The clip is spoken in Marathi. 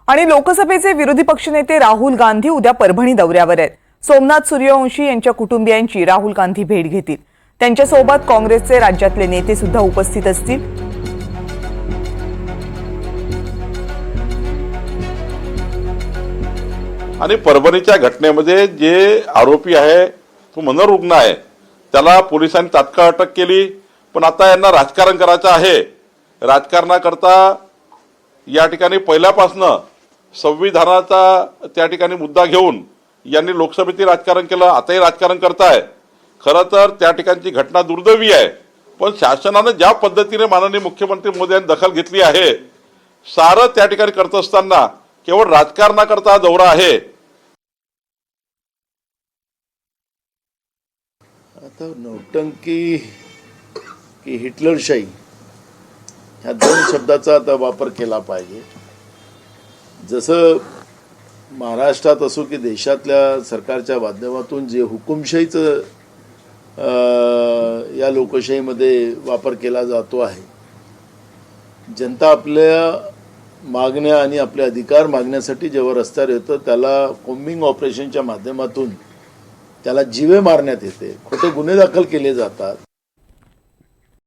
आणि लोकसभेचे विरोधी पक्षनेते राहुल गांधी उद्या परभणी दौऱ्यावर आहेत। सोमनाथ सूर्यवंशी यांच्या कुटुंबियांची राहुल गांधी भेट घेतील। त्यांच्यासोबत काँग्रेसचे राज्यातले नेते सुद्धा उपस्थित असतील। आणि परभणीच्या घटनेमध्ये जे आरोपी आहे तो मनोरुग्ण आहे, त्याला पोलिसांनी तात्काळ अटक केली। पण आता यांना राजकारण करायचं आहे। राजकारणाकरता या ठिकाणी पहिल्यापासून संविधानाचा त्या ठिकाणी मुद्दा घेऊन यांनी लोकसभेतील राजकारण केलं, आताही राजकारण करताय। खरं तर त्या ठिकाणची घटना दुर्दैवी आहे, पण शासनाने ज्या पद्धतीने माननीय मुख्यमंत्री मोदी यांनी दखल घेतली आहे, सारं त्या ठिकाणी करत असताना केवळ राजकारणाकरता दौरा आहे। आता नौटंकी की हिटलरशाही ह्या दोन शब्दाचा आता वापर केला पाहिजे। जसं महाराष्ट्रात असो की देशातल्या सरकारच्या माध्यमातून जे हुकुमशाहीचं या लोकशाहीमध्ये वापर केला जातो आहे, जनता आपल्या मागण्या आणि आपले अधिकार मागण्यासाठी जेव्हा रस्त्यावर येतं त्याला कॉम्बिंग ऑपरेशनच्या माध्यमातून त्याला जीवे मारण्यात येते, खोटे गुन्हे दाखल केले जातात।